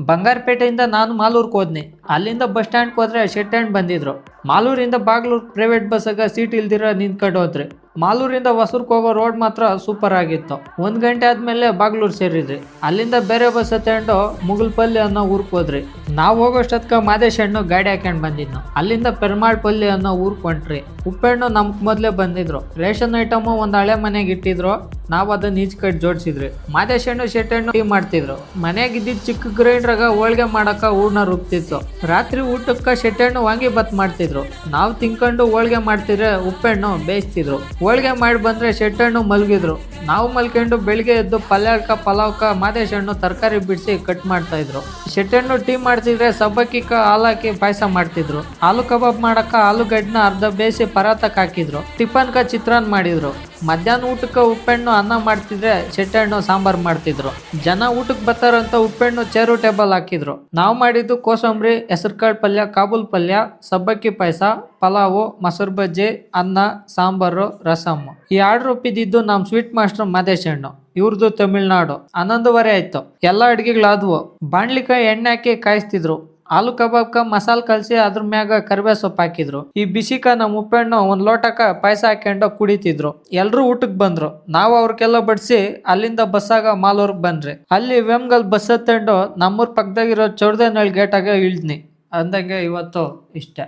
ಬಂಗಾರಪೇಟೆಯಿಂದ ನಾನು ಮಾಲೂರ್ಗೆ ಹೋದ್ನಿ. ಅಲ್ಲಿಂದ ಬಸ್ ಸ್ಟ್ಯಾಂಡ್ಗೆ ಹೋದ್ರೆ ಶೆಟ್ ಹ್ಯಾಂಡ್ ಬಂದಿದ್ರು. ಮಾಲೂರಿಂದ ಬಾಗ್ಲೂರ್ ಪ್ರೈವೇಟ್ ಬಸ್ಸಾಗ ಸೀಟ್ ಇಲ್ದಿರ ನಿಂತ್ಕೊಂಡು ಹೋದ್ರಿ. ಮಾಲೂರಿಂದ ಹೊಸೂರ್ಗೆ ಹೋಗೋ ರೋಡ್ ಮಾತ್ರ ಸೂಪರ್ ಆಗಿತ್ತು. 1 ಗಂಟೆ ಆದ್ಮೇಲೆ ಬಾಗ್ಲೂರ್ ಸೇರಿದ್ರಿ. ಅಲ್ಲಿಂದ ಬೇರೆ ಬಸ್ ಹತ್ಕೊಂಡು ಮುಗಲ್ಪಲ್ಲಿ ಅನ್ನೋ ಊರ್ಗೆ ಹೋದ್ರಿ. ನಾವು ಹೋಗೋಷ್ಟೊತ್ಕ ಮಾದೇಶ್ ಹಣ್ಣು ಗಾಡಿ ಹಾಕೊಂಡು ಬಂದಿದ್ನು. ಅಲ್ಲಿಂದ ಪೆರ್ಮಾಳ್ಪಲ್ಲಿ ಅನ್ನೋ ಊರ್ಗೆ ಹೊಂಟ್ರಿ. ಉಪ್ಪೆಣ್ಣು ನಮ್ಗೆ ಮೊದಲೇ ಬಂದಿದ್ರು. ರೇಷನ್ ಐಟಮು ಒಂದು ಹಳೆ ಮನೆಗೆ ಇಟ್ಟಿದ್ರು. ನಾವು ಅದನ್ನ ಈಚ್ ಕಟ್ ಜೋಡಿಸಿದ್ರಿ. ಮಾದೇಶ್ ಹಣ್ಣು ಶೆಟ್ ಹಣ್ಣು ಟೀ ಮಾಡ್ತಿದ್ರು. ಮನೆಗಿದ್ದಿದ್ದು ಚಿಕ್ಕ ಗ್ರೈಂಡ್ರಾಗ ಹೋಳ್ಗೆ ಮಾಡಕ ಹೂರ್ಣ ರುಬ್ತಿತ್ತು. ರಾತ್ರಿ ಊಟಕ್ಕೆ ಶೆಟ್ ಹಣ್ಣು ವಾಂಗಿ ಬತ್ ಮಾಡ್ತಿದ್ರು. ನಾವು ತಿನ್ಕೊಂಡು ಹೋಳ್ಗೆ ಮಾಡ್ತಿದ್ರೆ ಉಪ್ಪೆಣ್ಣು ಬೇಯಿಸ್ತಿದ್ರು. ಹೋಳ್ಗೆ ಮಾಡಿ ಬಂದ್ರೆ ಶೆಟ್ ಹಣ್ಣು ಮಲಗಿದ್ರು. ನಾವು ಮಲ್ಕೊಂಡು ಬೆಳಿಗ್ಗೆ ಎದ್ದು ಪಲ್ಯಕ್ಕ ಪಲಾವ್ಕ ಮಾದೇಶ್ ಹಣ್ಣು ತರಕಾರಿ ಬಿಡಿಸಿ ಕಟ್ ಮಾಡ್ತಾ ಇದ್ರು. ಶೆಟ್ ಹಣ್ಣು ಟೀ ಮಾಡ್ತಿದ್ರೆ ಸಬ್ಬಕ್ಕಿಕ ಹಾಲು ಹಾಕಿ ಪಾಯಸ ಮಾಡ್ತಿದ್ರು. ಆಲೂ ಕಬಾಬ್ ಮಾಡಕ ಆಲೂಗಡ್ಡನ ಅರ್ಧ ಬೇಯಿಸಿ ಪರಾತಕ್ ಹಾಕಿದ್ರು. ಟಿಫನ್ಕ ಚಿತ್ರಾನ್ನ ಮಾಡಿದ್ರು. ಮಧ್ಯಾಹ್ನ ಊಟಕ್ಕೆ ಉಪ್ಪೆಣ್ಣು ಅನ್ನ ಮಾಡ್ತಿದ್ರೆ ಶೆಟ್ ಹಣ್ಣು ಸಾಂಬಾರ್ ಮಾಡ್ತಿದ್ರು. ಜನ ಊಟಕ್ಕೆ ಬರ್ತಾರಂತ ಉಪ್ಪೆಣ್ಣು ಚೇರು ಟೇಬಲ್ ಹಾಕಿದ್ರು. ನಾವು ಮಾಡಿದ್ದು ಕೋಸಂಬರಿ, ಹೆಸರುಕಾಳು ಪಲ್ಯ, ಕಾಬೂಲ್ ಪಲ್ಯ, ಸಬ್ಬಕ್ಕಿ ಪಾಯಸ, ಪಲಾವು, ಮೊಸರು ಬಜ್ಜಿ, ಅನ್ನ, ಸಾಂಬಾರು, ರಸಮ್. ಈ ಆರ್ಡರ್ ಒಪ್ಪಿದ್ದು ನಮ್ಮ ಸ್ವೀಟ್ ಮಾಸ್ಟರ್ ಮಾದೇಶ್ ಹಣ್ಣು. ಇವ್ರದ್ದು ತಮಿಳ್ನಾಡು. 11:30 ಆಯ್ತು. ಎಲ್ಲ ಅಡ್ಗೆಗಳಾದ್ವು. ಬಾಣ್ಲಿಕ ಎಣ್ಣೆ ಹಾಕಿ ಕಾಯಿಸ್ತಿದ್ರು. ಆಲೂ ಕಬಾಬ್ಕ ಮಸಾಲೆ ಕಲಸಿ ಅದ್ರ ಮ್ಯಾಗ ಕರಿಬೇವು ಸೊಪ್ಪು ಹಾಕಿದ್ರು. ಈ ಬಿಸಿಕ ನಮ್ಮ ಉಪ್ಪೆಣ್ಣು ಒಂದು ಲೋಟಕ ಪಾಯಸ ಹಾಕೊಂಡು ಕುಡಿತಿದ್ರು. ಎಲ್ರು ಊಟಕ್ಕೆ ಬಂದ್ರು. ನಾವು ಅವ್ರಿಗೆಲ್ಲ ಬಡಿಸಿ ಅಲ್ಲಿಂದ ಬಸ್ಸಾಗ ಮಾಲೂರ್ಗೆ ಬಂದ್ರಿ. ಅಲ್ಲಿ ವೇಮ್ಗಲ್ ಬಸ್ ಹತ್ಕೊಂಡು ನಮ್ಮೂರ್ ಪಕ್ಕದಾಗಿರೋ ಚೌಡದೇನಹಳ್ಳಿ ಗೇಟಾಗ ಇಳಿದ್ನಿ. ಅಂದಂಗೆ ಇವತ್ತು ಇಷ್ಟೇ.